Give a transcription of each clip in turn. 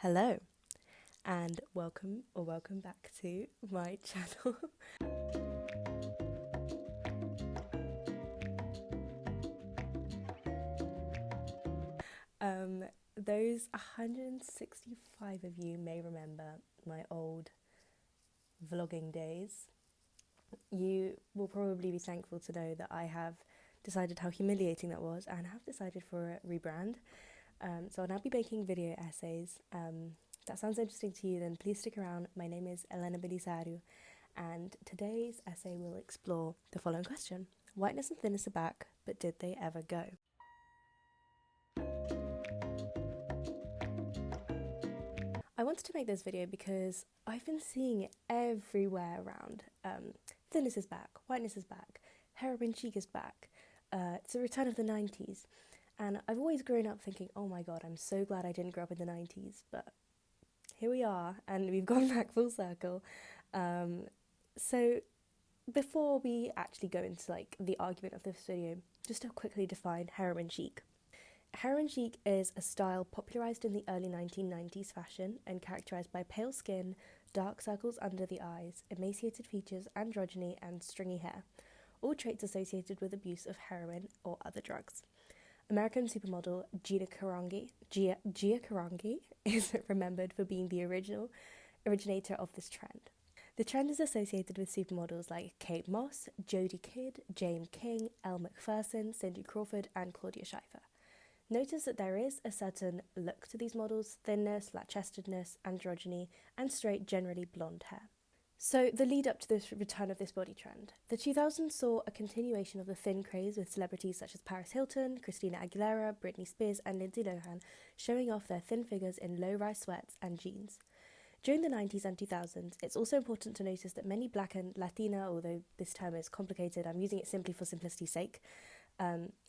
Hello, and welcome back to my channel. Those 165 of you may remember my old vlogging days. You will probably be thankful to know that I have decided how humiliating that was and have decided for a rebrand. So I'll now be making video essays. That sounds interesting to you, then please stick around. My name is elenafabeli, and today's essay will explore the following question. Whiteness and thinness are back, but did they ever go? I wanted to make this video because I've been seeing it everywhere around. Thinness is back, whiteness is back, heroin chic is back. It's a return of the 90s. And I've always grown up thinking, oh my god, I'm so glad I didn't grow up in the 90s. But here we are, and we've gone back full circle. So before we actually go into the argument of this video, just to quickly define heroin chic. Heroin chic is a style popularised in the early 1990s fashion and characterised by pale skin, dark circles under the eyes, emaciated features, androgyny and stringy hair, all traits associated with abuse of heroin or other drugs. American supermodel Gia Carangi is remembered for being the originator of this trend. The trend is associated with supermodels like Kate Moss, Jodie Kidd, Jane King, Elle Macpherson, Cindy Crawford and Claudia Schiffer. Notice that there is a certain look to these models: thinness, flat-chestedness, androgyny, and straight, generally blonde hair. So the lead up to this return of this body trend. The 2000s saw a continuation of the thin craze with celebrities such as Paris Hilton, Christina Aguilera, Britney Spears and Lindsay Lohan showing off their thin figures in low-rise sweats and jeans. During the 90s and 2000s, it's also important to notice that many Black and Latina, although this term is complicated, I'm using it simply for simplicity's sake,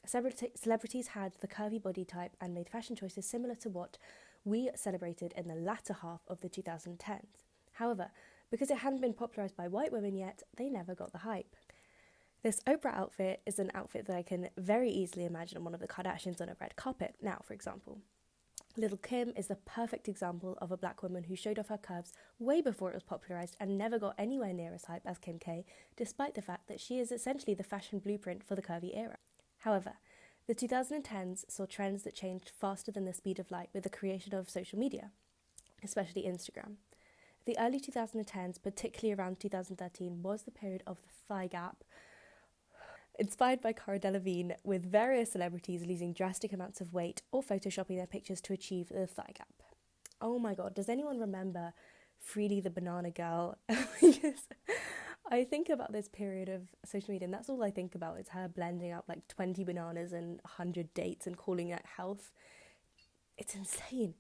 celebrities had the curvy body type and made fashion choices similar to what we celebrated in the latter half of the 2010s. However, because it hadn't been popularised by white women yet, they never got the hype. This Oprah outfit is an outfit that I can very easily imagine on one of the Kardashians on a red carpet now, for example. Little Kim is the perfect example of a black woman who showed off her curves way before it was popularised and never got anywhere near as hype as Kim K, despite the fact that she is essentially the fashion blueprint for the curvy era. However, the 2010s saw trends that changed faster than the speed of light with the creation of social media, especially Instagram. The early 2010s, particularly around 2013, was the period of the thigh gap, inspired by Cara Delevingne, with various celebrities losing drastic amounts of weight or photoshopping their pictures to achieve the thigh gap. Oh my god, does anyone remember Freely the Banana Girl? Because I think about this period of social media and that's all I think about is her blending up 20 bananas and 100 dates and calling it health. It's insane.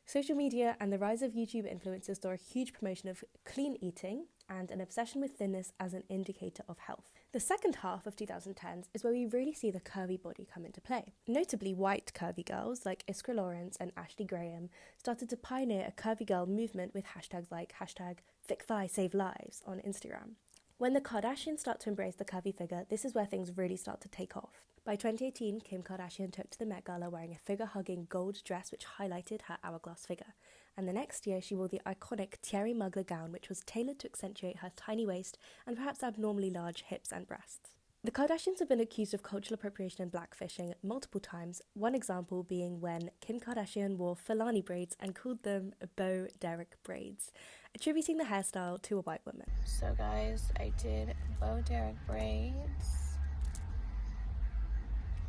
Social media and the rise of YouTube influencers saw a huge promotion of clean eating and an obsession with thinness as an indicator of health. The second half of 2010s is where we really see the curvy body come into play. Notably, white curvy girls like Iskra Lawrence and Ashley Graham started to pioneer a curvy girl movement with hashtags like #ThickThigh-Save-Lives on Instagram. When the Kardashians start to embrace the curvy figure, this is where things really start to take off. By 2018, Kim Kardashian took to the Met Gala wearing a figure-hugging gold dress which highlighted her hourglass figure. And the next year, she wore the iconic Thierry Mugler gown which was tailored to accentuate her tiny waist and perhaps abnormally large hips and breasts. The Kardashians have been accused of cultural appropriation and blackfishing multiple times, one example being when Kim Kardashian wore Fulani braids and called them Bo Derek braids, attributing the hairstyle to a white woman. So guys, I did Bo Derek braids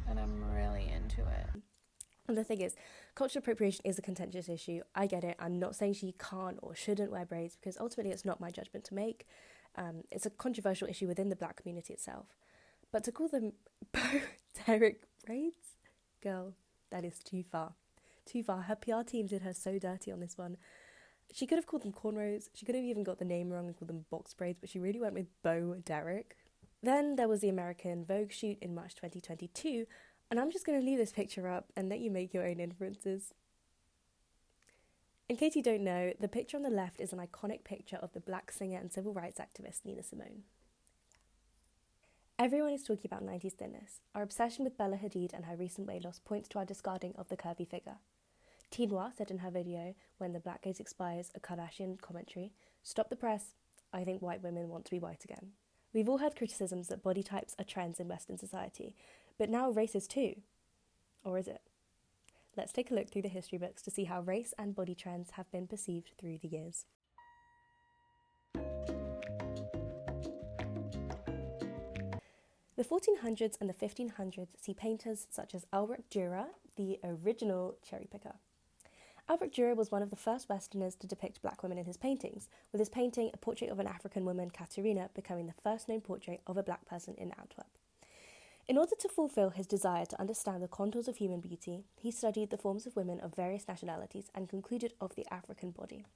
and I'm really into it. And the thing is, cultural appropriation is a contentious issue. I get it. I'm not saying she can't or shouldn't wear braids because ultimately it's not my judgment to make. It's a controversial issue within the black community itself. But to call them Bo Derek braids? Girl, that is too far. Too far. Her PR team did her so dirty on this one. She could have called them cornrows. She could have even got the name wrong and called them box braids, but she really went with Bo Derek. Then there was the American Vogue shoot in March 2022, and I'm just going to leave this picture up and let you make your own inferences. In case you don't know, the picture on the left is an iconic picture of the black singer and civil rights activist Nina Simone. Everyone is talking about 90s thinness. Our obsession with Bella Hadid and her recent weight loss points to our discarding of the curvy figure. Tinoa said in her video, When the Black Gaze Expires, a Kardashian commentary, "Stop the press, I think white women want to be white again." We've all heard criticisms that body types are trends in Western society, but now race is too. Or is it? Let's take a look through the history books to see how race and body trends have been perceived through the years. The 1400s and the 1500s see painters such as Albrecht Dürer, the original cherry picker. Albrecht Dürer was one of the first Westerners to depict black women in his paintings, with his painting A Portrait of an African Woman, Katerina, becoming the first known portrait of a black person in Antwerp. In order to fulfill his desire to understand the contours of human beauty, he studied the forms of women of various nationalities and concluded of the African body.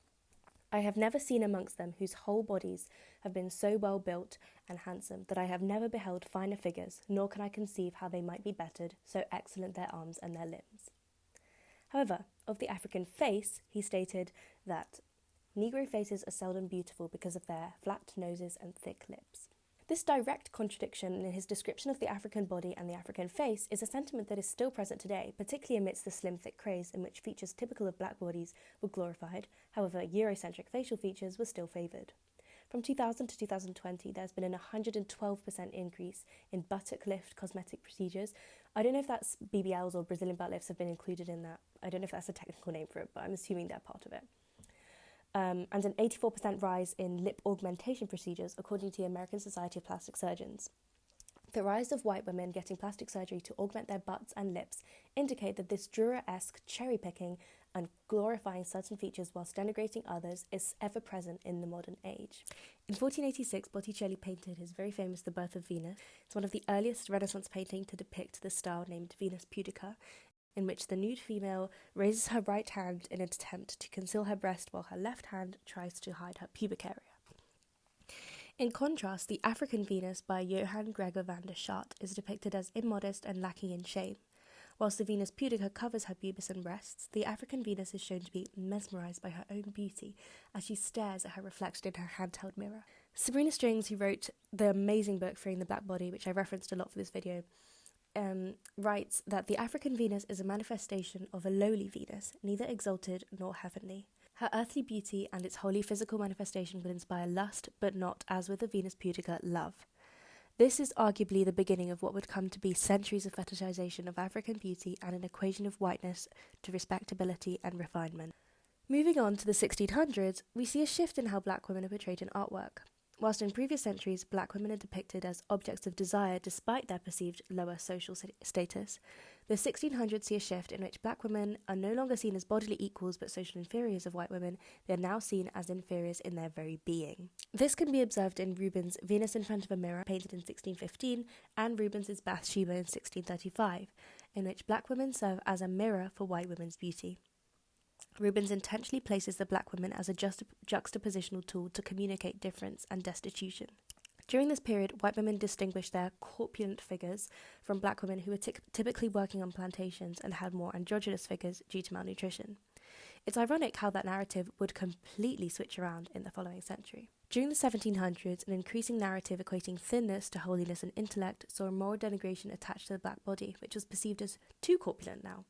I have never seen amongst them whose whole bodies have been so well built and handsome that I have never beheld finer figures, nor can I conceive how they might be bettered, so excellent their arms and their limbs. However, of the African face, he stated that Negro faces are seldom beautiful because of their flat noses and thick lips. This direct contradiction in his description of the African body and the African face is a sentiment that is still present today, particularly amidst the slim, thick craze in which features typical of black bodies were glorified. However, Eurocentric facial features were still favoured. From 2000 to 2020, there's been an 112% increase in buttock lift cosmetic procedures. I don't know if that's BBLs or Brazilian butt lifts have been included in that. I don't know if that's a technical name for it, but I'm assuming they're part of it. And an 84% rise in lip augmentation procedures, according to the American Society of Plastic Surgeons. The rise of white women getting plastic surgery to augment their butts and lips indicate that this Dürer-esque cherry-picking and glorifying certain features whilst denigrating others is ever present in the modern age. In 1486, Botticelli painted his very famous The Birth of Venus. It's one of the earliest Renaissance paintings to depict the style named Venus Pudica, in which the nude female raises her right hand in an attempt to conceal her breast while her left hand tries to hide her pubic area. In contrast, the African Venus by Johann Gregor van der Schacht is depicted as immodest and lacking in shame. Whilst the Venus Pudica covers her pubis and breasts, the African Venus is shown to be mesmerised by her own beauty as she stares at her reflection in her handheld mirror. Sabrina Strings, who wrote the amazing book Freeing the Black Body, which I referenced a lot for this video, writes that the African Venus is a manifestation of a lowly Venus, neither exalted nor heavenly. Her earthly beauty and its wholly physical manifestation would inspire lust, but not, as with the Venus Pudica, love. This is arguably the beginning of what would come to be centuries of fetishization of African beauty and an equation of whiteness to respectability and refinement. Moving on to the 1600s, we see a shift in how black women are portrayed in artwork. Whilst in previous centuries, black women are depicted as objects of desire despite their perceived lower social status, the 1600s see a shift in which black women are no longer seen as bodily equals but social inferiors of white women. They are now seen as inferiors in their very being. This can be observed in Rubens' Venus in Front of a Mirror, painted in 1615, and Rubens' Bathsheba in 1635, in which black women serve as a mirror for white women's beauty. Rubens intentionally places the black women as a juxtapositional tool to communicate difference and destitution. During this period, white women distinguished their corpulent figures from black women who were typically working on plantations and had more androgynous figures due to malnutrition. It's ironic how that narrative would completely switch around in the following century. During the 1700s, an increasing narrative equating thinness to holiness and intellect saw a moral denigration attached to the black body, which was perceived as too corpulent now.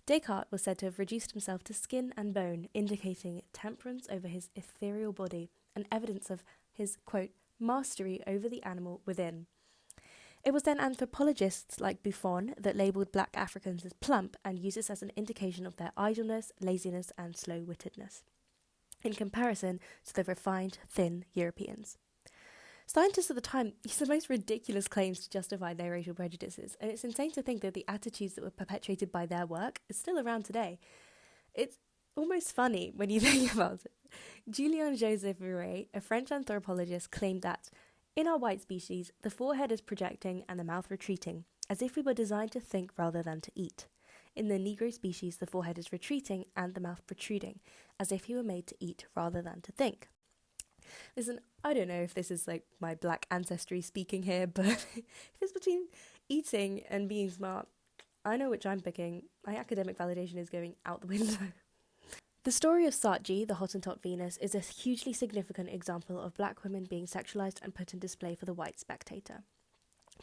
Descartes was said to have reduced himself to skin and bone, indicating temperance over his ethereal body and evidence of his, quote, mastery over the animal within. It was then anthropologists like Buffon that labelled black Africans as plump and used this as an indication of their idleness, laziness and slow-wittedness, in comparison to the refined, thin Europeans. Scientists at the time used the most ridiculous claims to justify their racial prejudices, and it's insane to think that the attitudes that were perpetuated by their work is still around today. It's almost funny when you think about it. Julien-Joseph Vire, a French anthropologist, claimed that, in our white species, the forehead is projecting and the mouth retreating, as if we were designed to think rather than to eat. In the Negro species, the forehead is retreating and the mouth protruding, as if we were made to eat rather than to think. Listen, I don't know if this is like my black ancestry speaking here, but if it's between eating and being smart, I know which I'm picking. My academic validation is going out the window. The story of Saatchi, the Hottentot Venus, is a hugely significant example of black women being sexualized and put in display for the white spectator.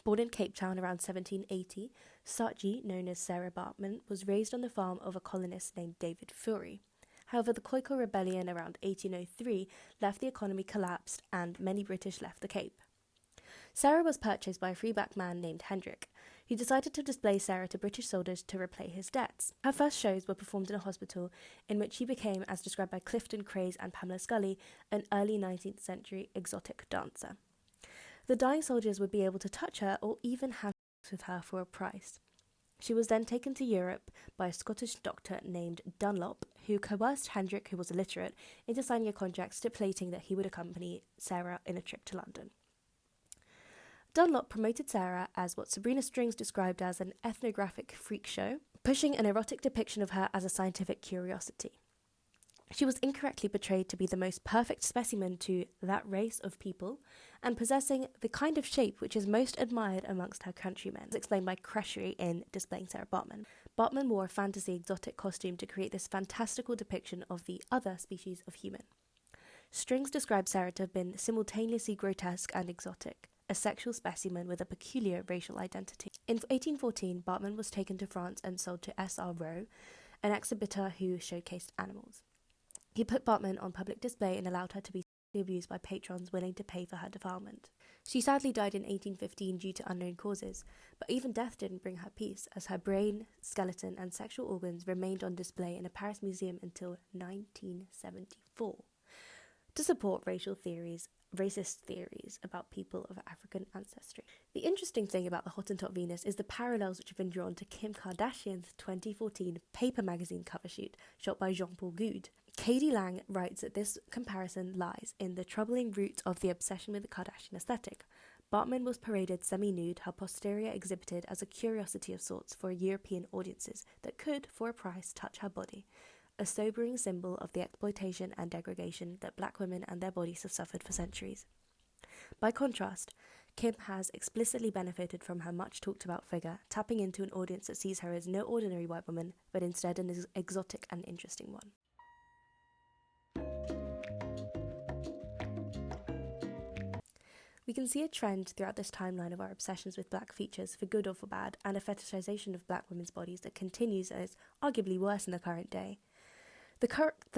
Born in Cape Town around 1780, Saatchi, known as Sarah Bartman, was raised on the farm of a colonist named David Fury. However, the Khoikhoi Rebellion around 1803 left the economy collapsed and many British left the Cape. Sarah was purchased by a free black man named Hendrik, who decided to display Sarah to British soldiers to repay his debts. Her first shows were performed in a hospital, in which she became, as described by Clifton Craze and Pamela Scully, an early 19th century exotic dancer. The dying soldiers would be able to touch her or even have sex with her for a price. She was then taken to Europe by a Scottish doctor named Dunlop, who coerced Hendrik, who was illiterate, into signing a contract stipulating that he would accompany Sarah in a trip to London. Dunlop promoted Sarah as what Sabrina Strings described as an ethnographic freak show, pushing an erotic depiction of her as a scientific curiosity. She was incorrectly portrayed to be the most perfect specimen to that race of people, and possessing the kind of shape which is most admired amongst her countrymen, as explained by Creshery in Displaying Sarah Bartman. Bartman wore a fantasy exotic costume to create this fantastical depiction of the other species of human. Strings described Sarah to have been simultaneously grotesque and exotic, a sexual specimen with a peculiar racial identity. In 1814, Bartman was taken to France and sold to S.R. Rowe, an exhibitor who showcased animals. He put Bartman on public display and allowed her to be sexually abused by patrons willing to pay for her defilement. She sadly died in 1815 due to unknown causes, but even death didn't bring her peace, as her brain, skeleton and sexual organs remained on display in a Paris museum until 1974. To support racist theories about people of African ancestry. The interesting thing about the Hottentot Venus is the parallels which have been drawn to Kim Kardashian's 2014 Paper magazine cover shoot, shot by Jean-Paul Goude. Katie Lang writes that this comparison lies in the troubling root of the obsession with the Kardashian aesthetic. Bartman was paraded semi-nude, her posterior exhibited as a curiosity of sorts for European audiences that could, for a price, touch her body, a sobering symbol of the exploitation and degradation that black women and their bodies have suffered for centuries. By contrast, Kim has explicitly benefited from her much-talked-about figure, tapping into an audience that sees her as no ordinary white woman, but instead an exotic and interesting one. We can see a trend throughout this timeline of our obsessions with black features, for good or for bad, and a fetishization of black women's bodies that continues and is arguably worse in the current day. The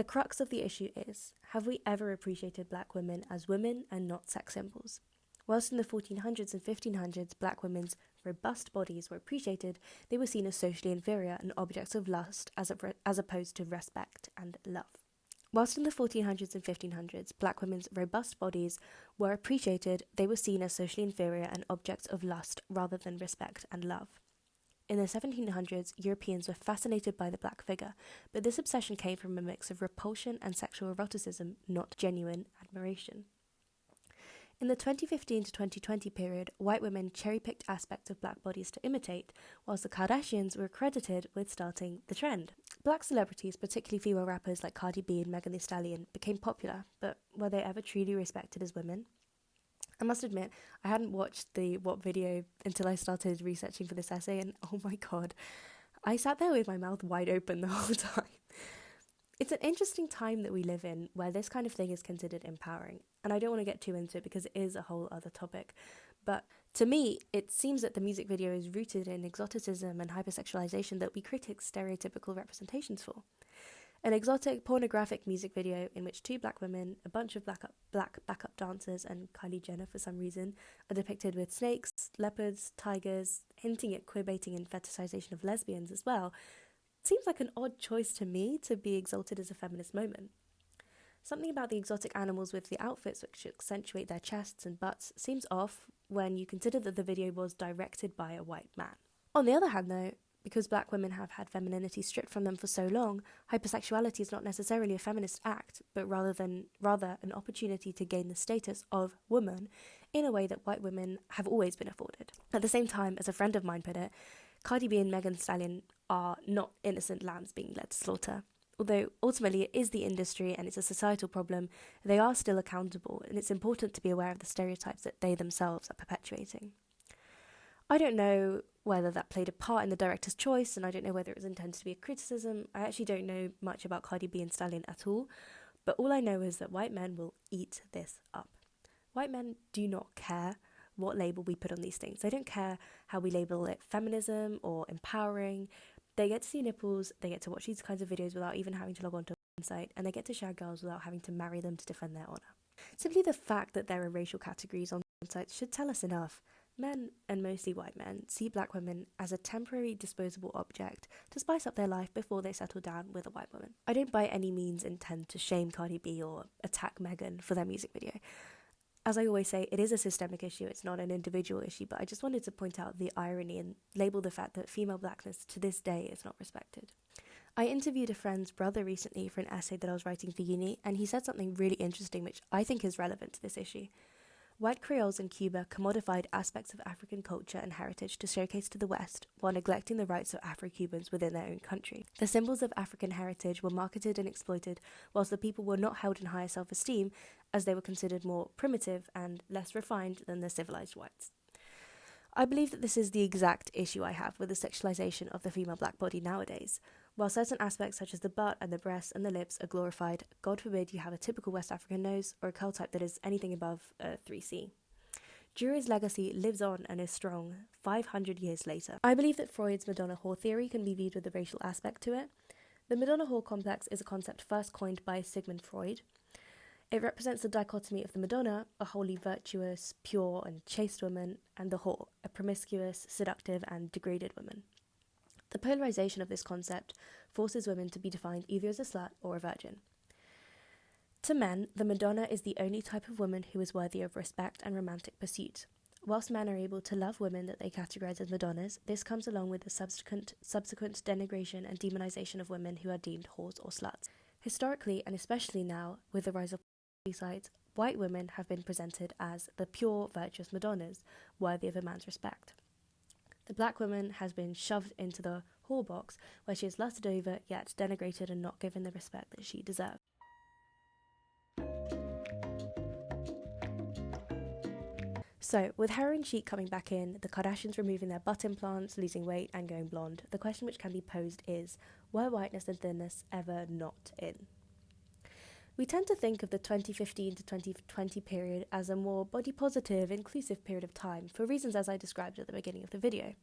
crux of the issue is, have we ever appreciated black women as women and not sex symbols? Whilst in the 1400s and 1500s black women's robust bodies were appreciated, they were seen as socially inferior and objects of lust as opposed to respect and love. Whilst in the 1400s and 1500s black women's robust bodies were appreciated, they were seen as socially inferior and objects of lust rather than respect and love. In the 1700s, Europeans were fascinated by the black figure, but this obsession came from a mix of repulsion and sexual eroticism, not genuine admiration. In the 2015 to 2020 period, white women cherry-picked aspects of black bodies to imitate, whilst the Kardashians were credited with starting the trend. Black celebrities, particularly female rappers like Cardi B and Megan Thee Stallion, became popular, but were they ever truly respected as women? I must admit, I hadn't watched the What video until I started researching for this essay, and oh my god, I sat there with my mouth wide open the whole time. It's an interesting time that we live in where this kind of thing is considered empowering, and I don't want to get too into it because it is a whole other topic, but to me, it seems that the music video is rooted in exoticism and hypersexualization that we critic stereotypical representations for. An exotic, pornographic music video in which two black women, a bunch of black backup dancers, and Kylie Jenner for some reason, are depicted with snakes, leopards, tigers, hinting at queerbaiting and fetishization of lesbians as well, seems like an odd choice to me to be exalted as a feminist moment. Something about the exotic animals with the outfits which accentuate their chests and butts seems off when you consider that the video was directed by a white man. On the other hand though, because black women have had femininity stripped from them for so long, hypersexuality is not necessarily a feminist act, but rather an opportunity to gain the status of woman in a way that white women have always been afforded. At the same time, as a friend of mine put it, Cardi B and Megan Thee Stallion are not innocent lambs being led to slaughter. Although ultimately it is the industry and it's a societal problem, they are still accountable, and it's important to be aware of the stereotypes that they themselves are perpetuating. I don't know whether that played a part in the director's choice, and I don't know whether it was intended to be a criticism. I actually don't know much about Cardi B and Stallion at all, but all I know is that white men will eat this up. White men do not care what label we put on these things. They don't care how we label it feminism or empowering. They get to see nipples, they get to watch these kinds of videos without even having to log on to a website, and they get to shag girls without having to marry them to defend their honour. Simply the fact that there are racial categories on sites should tell us enough. Men, and mostly white men, see black women as a temporary disposable object to spice up their life before they settle down with a white woman. I don't by any means intend to shame Cardi B or attack Megan for their music video. As I always say, it is a systemic issue, it's not an individual issue, but I just wanted to point out the irony and label the fact that female blackness to this day is not respected. I interviewed a friend's brother recently for an essay that I was writing for uni, and he said something really interesting which I think is relevant to this issue. White Creoles in Cuba commodified aspects of African culture and heritage to showcase to the West, while neglecting the rights of Afro-Cubans within their own country. The symbols of African heritage were marketed and exploited, whilst the people were not held in higher self-esteem, as they were considered more primitive and less refined than the civilized whites. I believe that this is the exact issue I have with the sexualization of the female black body nowadays. While certain aspects such as the butt and the breasts and the lips are glorified, God forbid you have a typical West African nose or a curl type that is anything above a 3C. Jewry's legacy lives on and is strong 500 years later. I believe that Freud's Madonna whore theory can be viewed with a racial aspect to it. The Madonna whore complex is a concept first coined by Sigmund Freud. It represents the dichotomy of the Madonna, a wholly virtuous, pure and chaste woman, and the whore, a promiscuous, seductive and degraded woman. The polarization of this concept forces women to be defined either as a slut or a virgin. To men, the Madonna is the only type of woman who is worthy of respect and romantic pursuit. Whilst men are able to love women that they categorize as Madonnas, this comes along with the subsequent denigration and demonization of women who are deemed whores or sluts. Historically, and especially now, with the rise of sites, white women have been presented as the pure, virtuous Madonnas, worthy of a man's respect. The black woman has been shoved into the whore box, where she is lusted over, yet denigrated and not given the respect that she deserves. So, with heroin chic coming back in, the Kardashians removing their butt implants, losing weight and going blonde, the question which can be posed is, were whiteness and thinness ever not in? We tend to think of the 2015 to 2020 period as a more body-positive, inclusive period of time, for reasons as I described at the beginning of the video.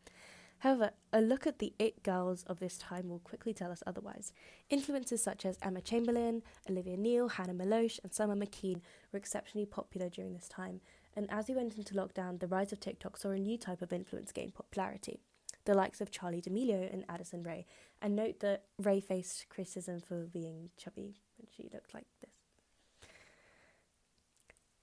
However, a look at the it girls of this time will quickly tell us otherwise. Influencers such as Emma Chamberlain, Olivia Neal, Hannah Meloche and Summer McKeen were exceptionally popular during this time, and as we went into lockdown, the rise of TikTok saw a new type of influence gain popularity. The likes of Charli D'Amelio and Addison Rae, and note that Rae faced criticism for being chubby when she looked like this.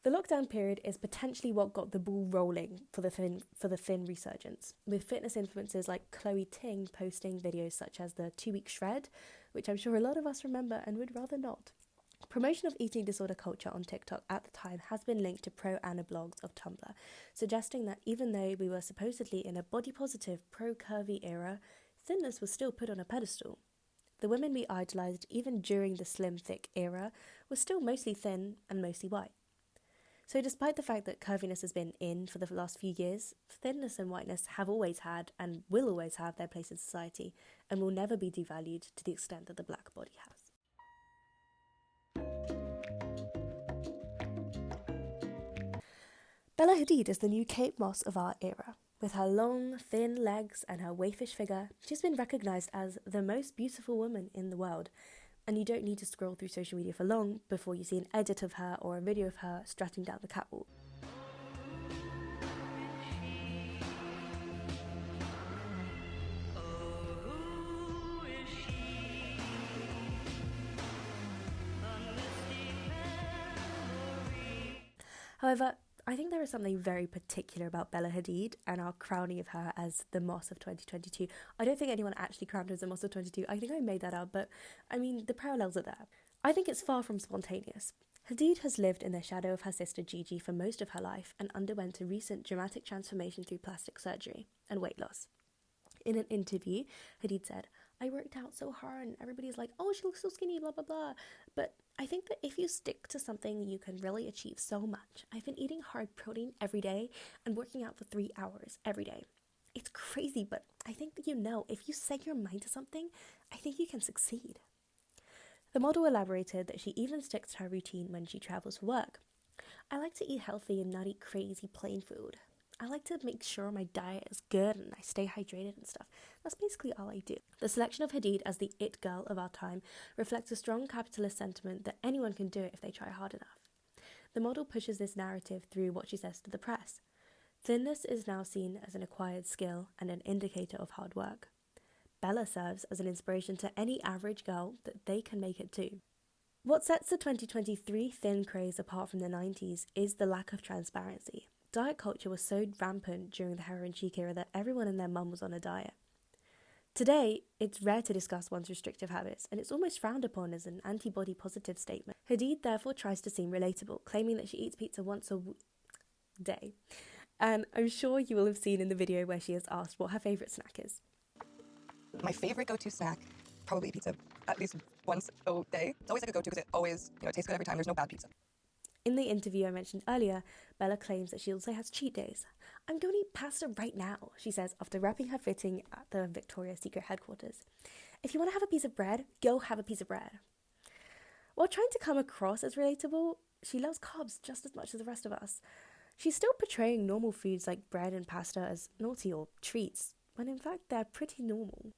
The lockdown period is potentially what got the ball rolling for the thin resurgence, with fitness influencers like Chloe Ting posting videos such as the 2-week shred, which I'm sure a lot of us remember and would rather not. Promotion of eating disorder culture on TikTok at the time has been linked to pro-Anna blogs of Tumblr, suggesting that even though we were supposedly in a body-positive, pro-curvy era, thinness was still put on a pedestal. The women we idolised even during the slim, thick era were still mostly thin and mostly white. So despite the fact that curviness has been in for the last few years, thinness and whiteness have always had and will always have their place in society and will never be devalued to the extent that the black body has. Bella Hadid is the new Kate Moss of our era. With her long, thin legs and her waifish figure, she's been recognised as the most beautiful woman in the world. And you don't need to scroll through social media for long before you see an edit of her or a video of her strutting down the catwalk. However, I think there is something very particular about Bella Hadid and our crowning of her as the Moss of 2022. I don't think anyone actually crowned her as the Moss of 2022. I think I made that up, but I mean, the parallels are there. I think it's far from spontaneous. Hadid has lived in the shadow of her sister Gigi for most of her life and underwent a recent dramatic transformation through plastic surgery and weight loss. In an interview, Hadid said, "I worked out so hard and everybody's like, oh, she looks so skinny, blah, blah, blah. But I think that if you stick to something, you can really achieve so much. I've been eating hard protein every day and working out for 3 hours every day. It's crazy, but I think that if you set your mind to something, I think you can succeed." The model elaborated that she even sticks to her routine when she travels for work. "I like to eat healthy and not eat crazy plain food. I like to make sure my diet is good and I stay hydrated and stuff. That's basically all I do. The selection of Hadid as the it girl of our time reflects a strong capitalist sentiment that anyone can do it if they try hard enough. The model pushes this narrative through what she says to the press. Thinness is now seen as an acquired skill and an indicator of hard work. Bella serves as an inspiration to any average girl that they can make it too. What sets the 2023 thin craze apart from the 90s is the lack of transparency. Diet culture was so rampant during the heroin chic era that everyone and their mum was on a diet. Today, it's rare to discuss one's restrictive habits, and it's almost frowned upon as an anti-body positive statement. Hadid therefore tries to seem relatable, claiming that she eats pizza once a day. And I'm sure you will have seen in the video where she is asked what her favourite snack is. My favorite go-to snack, probably pizza, at least once a day. It's always like a go-to because it always, tastes good every time. There's no bad pizza. In the interview I mentioned earlier, Bella claims that she also has cheat days. I'm going to eat pasta right now, she says after wrapping her fitting at the Victoria's Secret headquarters. If you want to have a piece of bread, go have a piece of bread. While trying to come across as relatable, she loves carbs just as much as the rest of us. She's still portraying normal foods like bread and pasta as naughty or treats, when in fact they're pretty normal.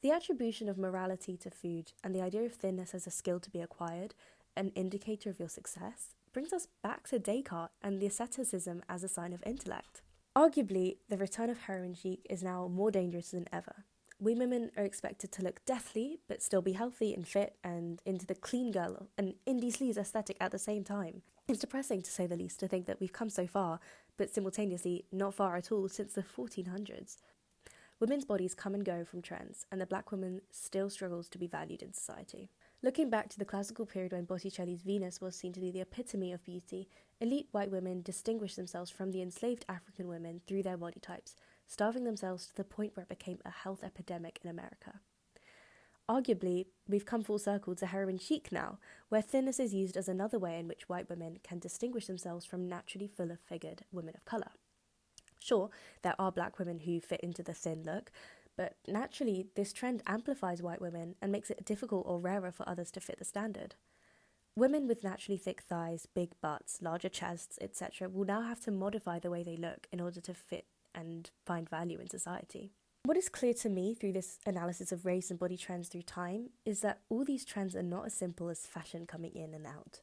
The attribution of morality to food and the idea of thinness as a skill to be acquired, an indicator of your success, brings us back to Descartes and the asceticism as a sign of intellect. Arguably, the return of heroin chic is now more dangerous than ever. We women are expected to look deathly, but still be healthy and fit and into the clean girl and indie sleaze aesthetic at the same time. It's depressing, to say the least, to think that we've come so far, but simultaneously not far at all since the 1400s. Women's bodies come and go from trends, and the black woman still struggles to be valued in society. Looking back to the classical period when Botticelli's Venus was seen to be the epitome of beauty, elite white women distinguished themselves from the enslaved African women through their body types, starving themselves to the point where it became a health epidemic in America. Arguably, we've come full circle to heroin chic now, where thinness is used as another way in which white women can distinguish themselves from naturally fuller-figured women of colour. Sure, there are black women who fit into the thin look, but naturally, this trend amplifies white women and makes it difficult or rarer for others to fit the standard. Women with naturally thick thighs, big butts, larger chests, etc. will now have to modify the way they look in order to fit and find value in society. What is clear to me through this analysis of race and body trends through time is that all these trends are not as simple as fashion coming in and out.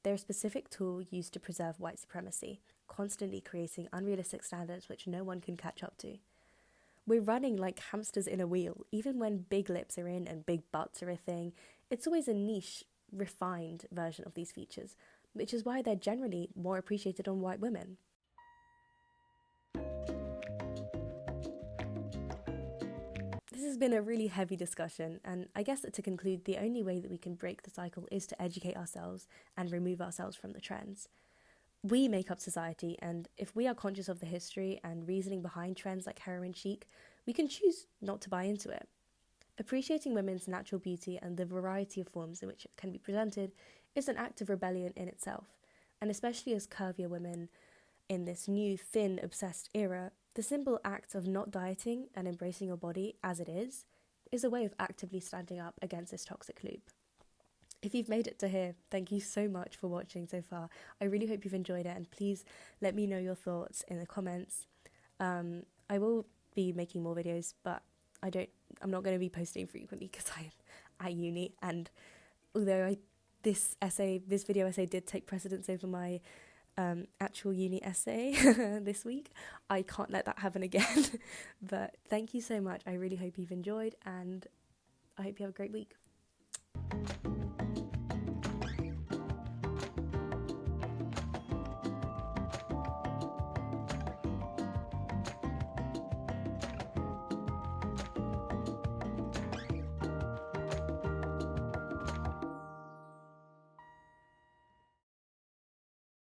They're a specific tool used to preserve white supremacy, constantly creating unrealistic standards which no one can catch up to. We're running like hamsters in a wheel. Even when big lips are in and big butts are a thing, it's always a niche, refined version of these features, which is why they're generally more appreciated on white women. This has been a really heavy discussion, and I guess that to conclude, the only way that we can break the cycle is to educate ourselves and remove ourselves from the trends. We make up society, and if we are conscious of the history and reasoning behind trends like heroin chic, we can choose not to buy into it. Appreciating women's natural beauty and the variety of forms in which it can be presented is an act of rebellion in itself, and especially as curvier women in this new, thin, obsessed era, the simple act of not dieting and embracing your body as it is a way of actively standing up against this toxic loop. If you've made it to here, thank you so much for watching so far. I really hope you've enjoyed it, and please let me know your thoughts in the comments. I will be making more videos, but I'm not going to be posting frequently because I'm at uni, and although this video essay did take precedence over my actual uni essay this week, I can't let that happen again. But thank you so much. I really hope you've enjoyed, and I hope you have a great week.